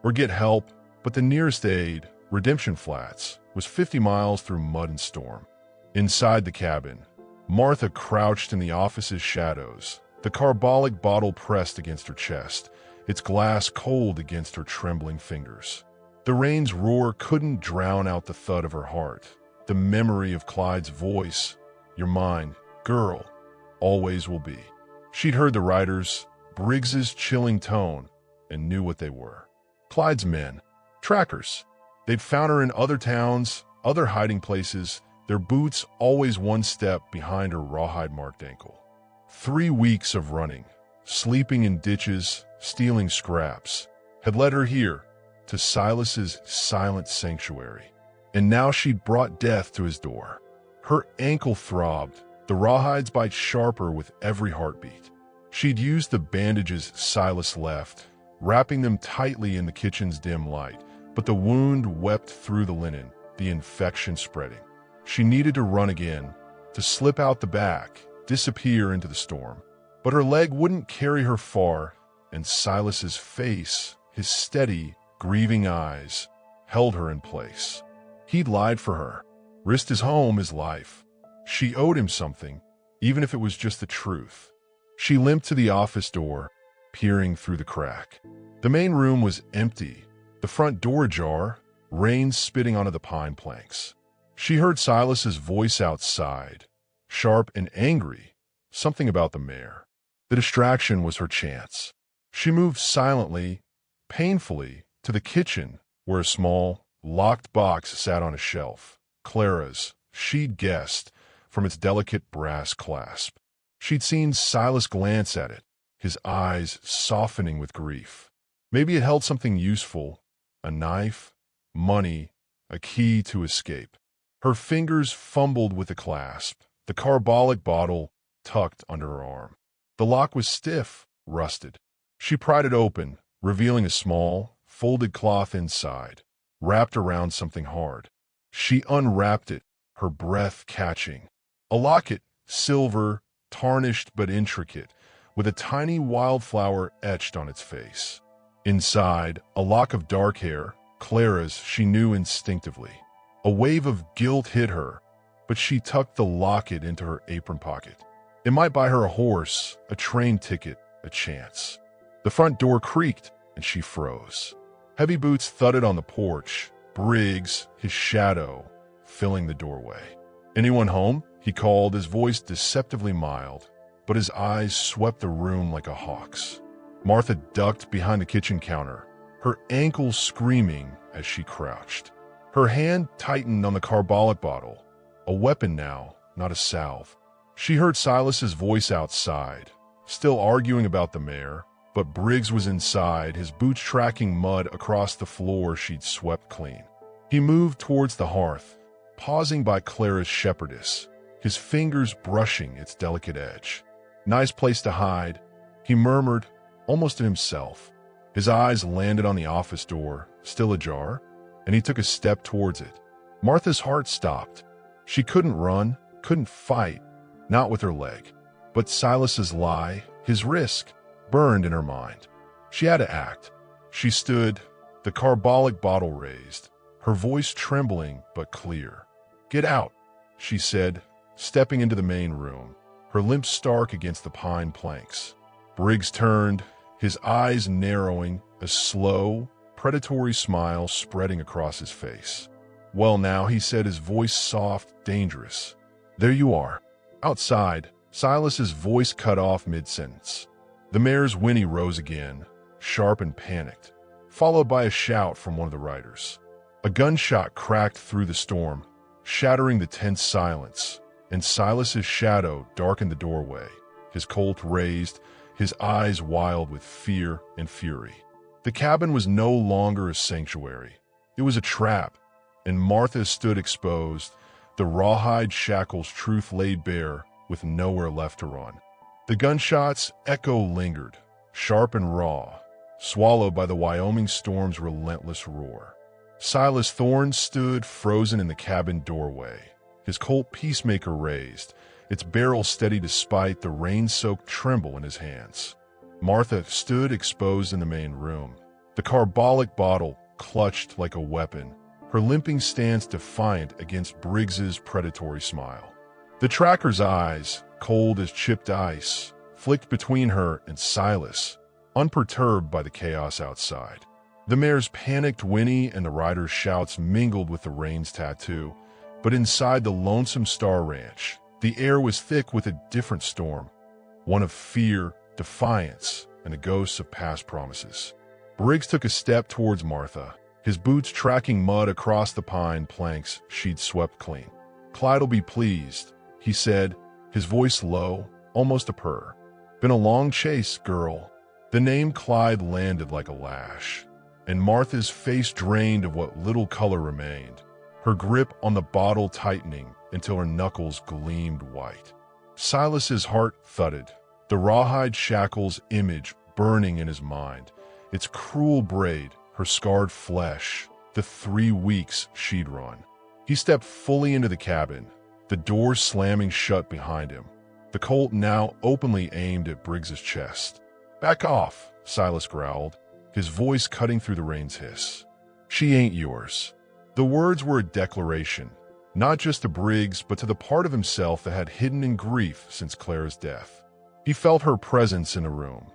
or get help, but the nearest aid, Redemption Flats, was 50 miles through mud and storm. Inside the cabin, Martha crouched in the office's shadows, the carbolic bottle pressed against her chest, its glass cold against her trembling fingers. The rain's roar couldn't drown out the thud of her heart, the memory of Clyde's voice. "You're mine, girl, always will be." She'd heard the riders, Briggs's chilling tone, and knew what they were. Clyde's men, trackers. They'd found her in other towns, other hiding places, their boots always one step behind her rawhide-marked ankle. 3 weeks of running, sleeping in ditches, stealing scraps, had led her here, to Silas's silent sanctuary. And now she'd brought death to his door. Her ankle throbbed, the rawhides bite sharper with every heartbeat. She'd used the bandages Silas left, wrapping them tightly in the kitchen's dim light, but the wound wept through the linen, the infection spreading. She needed to run again, to slip out the back, disappear into the storm. But her leg wouldn't carry her far, and Silas's face, his steady, grieving eyes, held her in place. He'd lied for her, risked his home, his life. She owed him something, even if it was just the truth. She limped to the office door, peering through the crack. The main room was empty, the front door ajar, rain spitting onto the pine planks. She heard Silas's voice outside, sharp and angry, something about the mare. The distraction was her chance. She moved silently, painfully, to the kitchen, where a small, locked box sat on a shelf. Clara's, she'd guessed, from its delicate brass clasp. She'd seen Silas glance at it, his eyes softening with grief. Maybe it held something useful, a knife, money, a key to escape. Her fingers fumbled with the clasp, the carbolic bottle tucked under her arm. The lock was stiff, rusted. She pried it open, revealing a small, folded cloth inside, wrapped around something hard. She unwrapped it, her breath catching. A locket, silver, tarnished but intricate, with a tiny wildflower etched on its face. Inside, a lock of dark hair, Clara's, she knew instinctively. A wave of guilt hit her, but she tucked the locket into her apron pocket. It might buy her a horse, a train ticket, a chance. The front door creaked, and she froze. Heavy boots thudded on the porch, Briggs, his shadow, filling the doorway. "Anyone home?" he called, his voice deceptively mild, but his eyes swept the room like a hawk's. Martha ducked behind the kitchen counter, her ankles screaming as she crouched. Her hand tightened on the carbolic bottle, a weapon now, not a salve. She heard Silas's voice outside, still arguing about the mare, but Briggs was inside, his boots tracking mud across the floor she'd swept clean. He moved towards the hearth, pausing by Clara's shepherdess, his fingers brushing its delicate edge. "Nice place to hide," he murmured, almost to himself. His eyes landed on the office door, still ajar, and he took a step towards it. Martha's heart stopped. She couldn't run, couldn't fight, not with her leg. But Silas's lie, his risk, burned in her mind. She had to act. She stood, the carbolic bottle raised, her voice trembling but clear. "Get out," she said, stepping into the main room, her limbs stark against the pine planks. Briggs turned, his eyes narrowing, a slow, predatory smile spreading across his face. "Well now," he said, his voice soft, dangerous. "There you are." Outside, Silas's voice cut off mid-sentence. The mare's whinny rose again, sharp and panicked, followed by a shout from one of the riders. A gunshot cracked through the storm, shattering the tense silence, and Silas's shadow darkened the doorway, his Colt raised, his eyes wild with fear and fury. The cabin was no longer a sanctuary. It was a trap, and Martha stood exposed, the rawhide shackles truth laid bare, with nowhere left to run. The gunshot's echo lingered, sharp and raw, swallowed by the Wyoming storm's relentless roar. Silas Thorne stood frozen in the cabin doorway, his Colt Peacemaker raised, its barrel steady despite the rain-soaked tremble in his hands. Martha stood exposed in the main room, the carbolic bottle clutched like a weapon, her limping stance defiant against Briggs's predatory smile. The tracker's eyes, cold as chipped ice, flicked between her and Silas, unperturbed by the chaos outside. The mare's panicked whinny and the rider's shouts mingled with the rain's tattoo, but inside the Lonesome Star Ranch, the air was thick with a different storm, one of fear, defiance, and the ghosts of past promises. Briggs took a step towards Martha, his boots tracking mud across the pine planks she'd swept clean. "Clyde'll be pleased," he said, his voice low, almost a purr. "Been a long chase, girl." The name Clyde landed like a lash, and Martha's face drained of what little color remained, her grip on the bottle tightening until her knuckles gleamed white. Silas's heart thudded, the rawhide shackles image burning in his mind, its cruel braid, her scarred flesh, the 3 weeks she'd run. He stepped fully into the cabin, the door slamming shut behind him, the Colt now openly aimed at Briggs's chest. "Back off," Silas growled, his voice cutting through the rain's hiss. "She ain't yours." The words were a declaration, not just to Briggs but to the part of himself that had hidden in grief since Clara's death. He felt her presence in the room,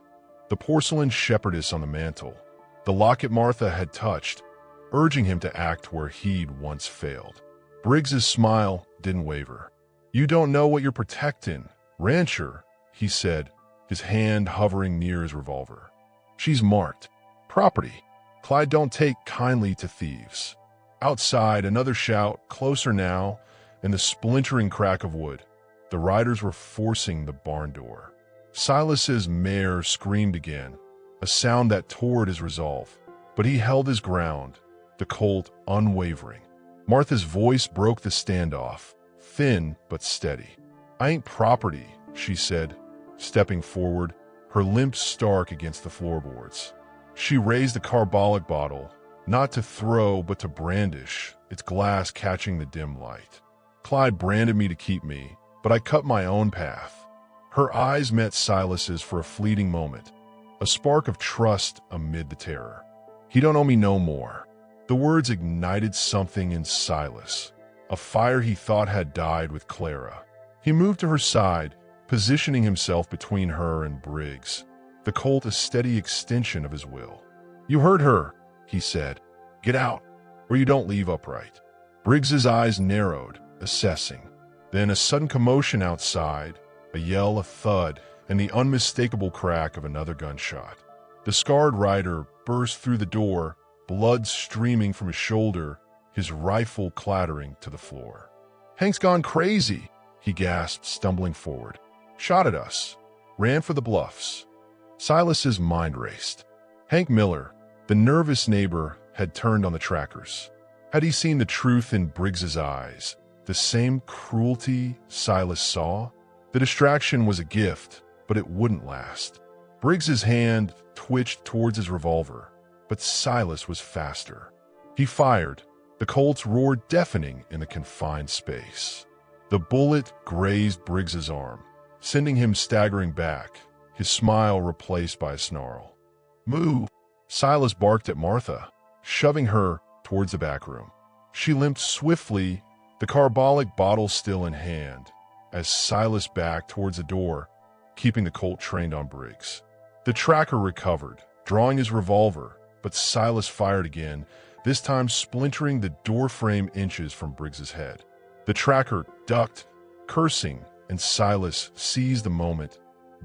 the porcelain shepherdess on the mantel, the locket Martha had touched, urging him to act where he'd once failed. Briggs's smile didn't waver. "You don't know what you're protecting, rancher," he said, his hand hovering near his revolver. "She's marked. Property. Clyde don't take kindly to thieves." Outside, another shout, closer now, and the splintering crack of wood. The riders were forcing the barn door. Silas's mare screamed again, a sound that tore at his resolve. But he held his ground, the Colt unwavering. Martha's voice broke the standoff, thin but steady. "I ain't property," she said, stepping forward, her limbs stark against the floorboards. She raised the carbolic bottle, not to throw but to brandish, its glass catching the dim light. "Clyde branded me to keep me, but I cut my own path." Her eyes met Silas's for a fleeting moment, a spark of trust amid the terror. "He don't owe me no more." The words ignited something in Silas, a fire he thought had died with Clara. He moved to her side, positioning himself between her and Briggs, the Colt a steady extension of his will. "You heard her," he said. "Get out, or you don't leave upright." Briggs's eyes narrowed, assessing. Then a sudden commotion outside, a yell, a thud, and the unmistakable crack of another gunshot. The scarred rider burst through the door, blood streaming from his shoulder, his rifle clattering to the floor. "Hank's gone crazy," he gasped, stumbling forward. "Shot at us. Ran for the bluffs." Silas's mind raced. Hank Miller, the nervous neighbor, had turned on the trackers. Had he seen the truth in Briggs's eyes, the same cruelty Silas saw? The distraction was a gift, but it wouldn't last. Briggs's hand twitched towards his revolver, but Silas was faster. He fired, the Colt's roar deafening in the confined space. The bullet grazed Briggs's arm, sending him staggering back, his smile replaced by a snarl. "Move!" Silas barked at Martha, shoving her towards the back room. She limped swiftly, the carbolic bottle still in hand, as Silas backed towards the door, keeping the Colt trained on Briggs. The tracker recovered, drawing his revolver, but Silas fired again, this time splintering the doorframe inches from Briggs's head. The tracker ducked, cursing, and Silas seized the moment,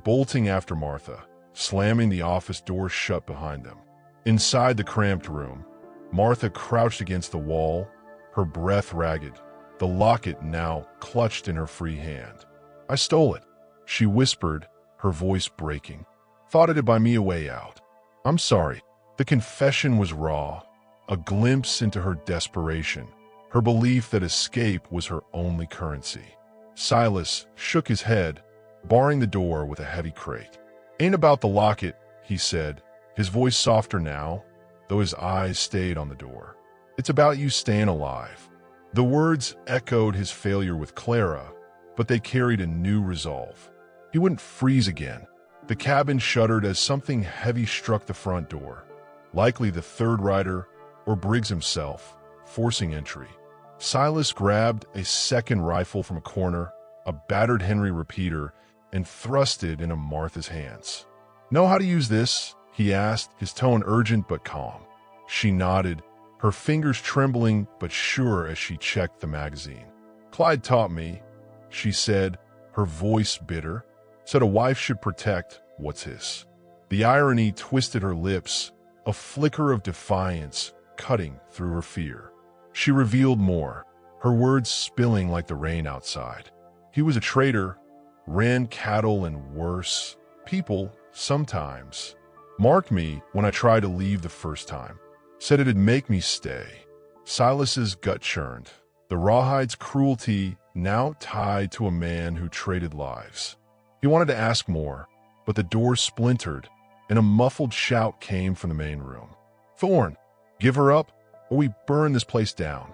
bolting after Martha, slamming the office door shut behind them. Inside the cramped room, Martha crouched against the wall, her breath ragged, the locket now clutched in her free hand. "I stole it," she whispered, her voice breaking. "Thought it'd buy me a way out. I'm sorry." The confession was raw, a glimpse into her desperation, her belief that escape was her only currency. Silas shook his head, barring the door with a heavy crate. "Ain't about the locket," he said, his voice softer now, though his eyes stayed on the door. "It's about you staying alive." The words echoed his failure with Clara, but they carried a new resolve. He wouldn't freeze again. The cabin shuddered as something heavy struck the front door, likely the third rider or Briggs himself, forcing entry. Silas grabbed a second rifle from a corner, a battered Henry repeater, and thrust it into Martha's hands. "Know how to use this?" he asked, his tone urgent but calm. She nodded, her fingers trembling but sure as she checked the magazine. "Clyde taught me," she said, her voice bitter. "Said a wife should protect what's his." The irony twisted her lips, a flicker of defiance cutting through her fear. She revealed more, her words spilling like the rain outside. "He was a traitor, ran cattle and worse. People, sometimes. Marked me when I tried to leave the first time. Said it'd make me stay." Silas's gut churned. The Rawhide's cruelty now tied to a man who traded lives. He wanted to ask more, but the door splintered, and a muffled shout came from the main room. "Thorne, give her up, or we burn this place down."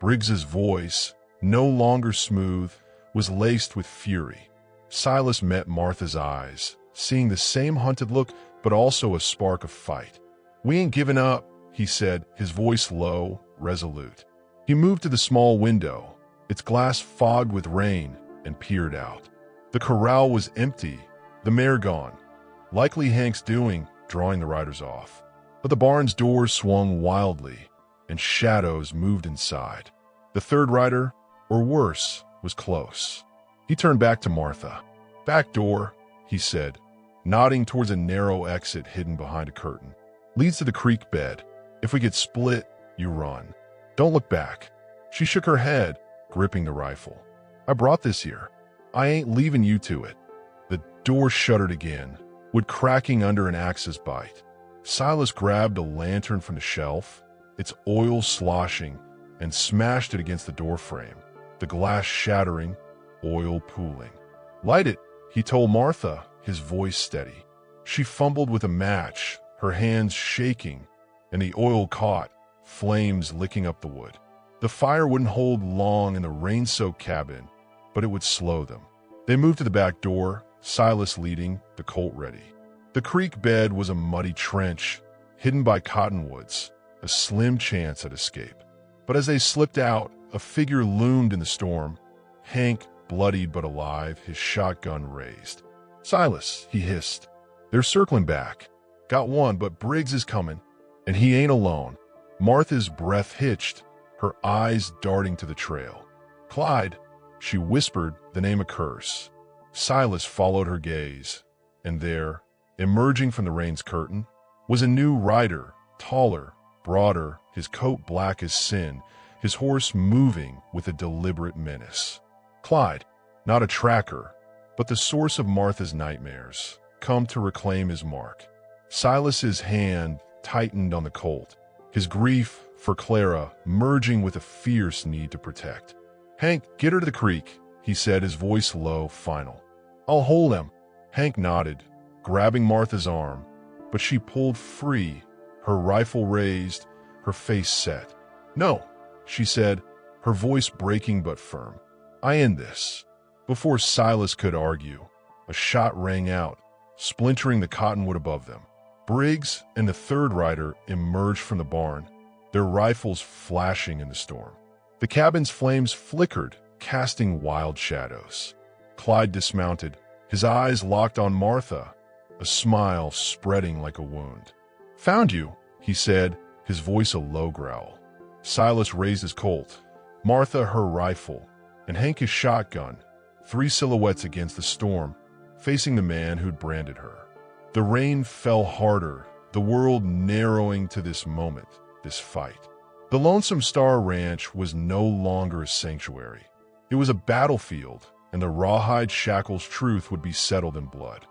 Briggs's voice, no longer smooth, was laced with fury. Silas met Martha's eyes, seeing the same hunted look, but also a spark of fight. "We ain't giving up," he said, his voice low, resolute. He moved to the small window, its glass fogged with rain, and peered out. The corral was empty, the mare gone. Likely Hank's doing, drawing the riders off. But the barn's door swung wildly, and shadows moved inside. The third rider, or worse, was close. He turned back to Martha. "Back door," he said, nodding towards a narrow exit hidden behind a curtain. "Leads to the creek bed. If we get split, you run. Don't look back." She shook her head, gripping the rifle. "I brought this here. I ain't leaving you to it." The door shuddered again, wood cracking under an axe's bite. Silas grabbed a lantern from the shelf, its oil sloshing, and smashed it against the doorframe, the glass shattering, oil pooling. "Light it," he told Martha, his voice steady. She fumbled with a match, her hands shaking, and the oil caught, flames licking up the wood. The fire wouldn't hold long in the rain-soaked cabin, but it would slow them. They moved to the back door, Silas leading, the Colt ready. The creek bed was a muddy trench, hidden by cottonwoods, a slim chance at escape. But as they slipped out, a figure loomed in the storm. Hank, bloodied but alive, his shotgun raised. "Silas," he hissed. "They're circling back. Got one, but Briggs is coming, and he ain't alone." Martha's breath hitched, her eyes darting to the trail. "Clyde," she whispered the name a curse. Silas followed her gaze, and there, emerging from the rain's curtain, was a new rider, taller, broader, his coat black as sin, his horse moving with a deliberate menace. Clyde, not a tracker, but the source of Martha's nightmares, come to reclaim his mark. Silas's hand tightened on the Colt, his grief for Clara merging with a fierce need to protect. "Hank, get her to the creek," he said, his voice low, final. "I'll hold him." Hank nodded, grabbing Martha's arm, but she pulled free, her rifle raised, her face set. "No," she said, her voice breaking but firm. "I end this." Before Silas could argue, a shot rang out, splintering the cottonwood above them. Briggs and the third rider emerged from the barn, their rifles flashing in the storm. The cabin's flames flickered, casting wild shadows. Clyde dismounted, his eyes locked on Martha, a smile spreading like a wound. "Found you," he said, his voice a low growl. Silas raised his Colt, Martha her rifle, and Hank his shotgun, three silhouettes against the storm, facing the man who'd branded her. The rain fell harder, the world narrowing to this moment, this fight. The Lonesome Star Ranch was no longer a sanctuary. It was a battlefield, and the Rawhide Shackles truth would be settled in blood.